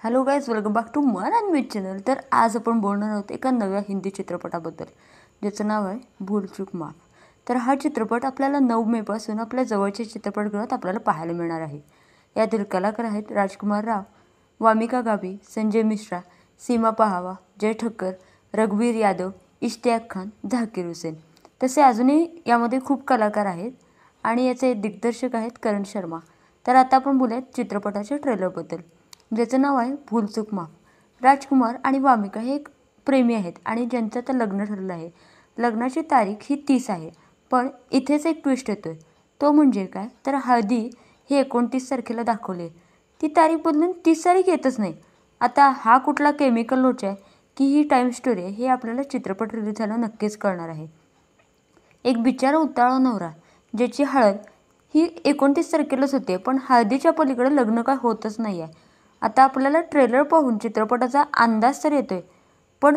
Hello guys, welcome back to Mann and Meet channel. तर आज आपण बोलणार आहोत एका नव्या हिंदी चित्रपटाबद्दल, ज्याचं नाव आहे भूल चूक माफ. तर हा चित्रपट आपल्याला 9 मेपासून आपल्या जवळच्या चित्रपटगृहात आपल्याला पाहायला मिळणार आहे. यातील कलाकार आहेत राजकुमार राव, वामिका गाबी, संजय मिश्रा, सीमा पहावा, जय ठक्कर, रघुवीर यादव, इश्तियाक खान, झाकीर हुसेन. तसे अजूनही यामध्ये खूप कलाकार आहेत आणि याचे दिग्दर्शक आहेत करण शर्मा. तर आता आपण बोलूयात चित्रपटाच्या ट्रेलरबद्दल, ज्याचं नाव आहे भूल चूक माफ. राजकुमार आणि वामिका हे एक प्रेमी आहेत आणि ज्यांचं आता लग्न ठरलं आहे. लग्नाची तारीख ही 30 आहे, पण इथेच एक ट्विस्ट येतोय. तो म्हणजे काय, तर हळदी ही 29 तारखेला दाखवली, ती तारीख बदलून 30 तारीख येतच नाही. आता हा कुठला केमिकल लोचा आहे की ही टाईम स्टोरी आहे, हे आपल्याला चित्रपट रिलीज झाला नक्कीच कळणार आहे. एक बिचारा उताळा नवरा, ज्याची हळद ही 29 तारखेलाच होते, पण हळदीच्या पलीकडे लग्न काय होतच नाही आहे. आता आपल्याला ट्रेलर पाहून चित्रपटाचा अंदाज तर येतोय, पण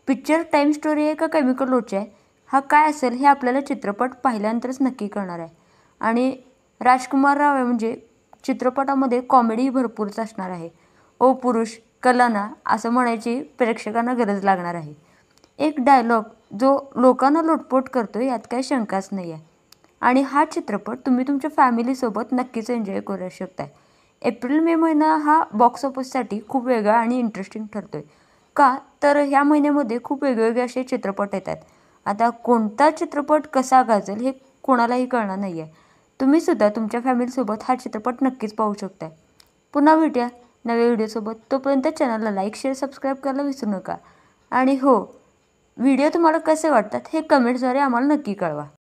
पिक्चर टाईम स्टोरी आहे का केमिकल लोचा आहे, हा काय असेल हे आपल्याला चित्रपट पाहिल्यानंतरच नक्की कळणार आहे. आणि राजकुमार राव आहे म्हणजे चित्रपटामध्ये कॉमेडी भरपूरच असणार आहे. ओ पुरुष कलाना असं म्हणायची प्रेक्षकांना गरज लागणार आहे. एक डायलॉग जो लोकांना लोटपोट करतो यात काही शंकाच नाही आहे. आणि हा चित्रपट तुम्ही तुमच्या फॅमिलीसोबत नक्कीच एन्जॉय करू शकताय. एप्रिल-मे महिना हा बॉक्स ऑफिससाठी खूप वेगळा आणि इंटरेस्टिंग ठरतोय. का, तर ह्या महिन्यामध्ये खूप वेगवेगळे असे चित्रपट येतात. आता कोणता चित्रपट कसा गाजेल हे कोणालाही कळणार नाही आहे. तुम्हीसुद्धा तुमच्या फॅमिलीसोबत हा चित्रपट नक्कीच पाहू शकताय. पुन्हा भेटूया नव्या व्हिडिओसोबत. तोपर्यंत चॅनलला लाईक, शेअर, सबस्क्राईब करायला विसरू नका. आणि हो, व्हिडिओ तुम्हाला कसे वाटतात हे कमेंट्सद्वारे आम्हाला नक्की कळवा.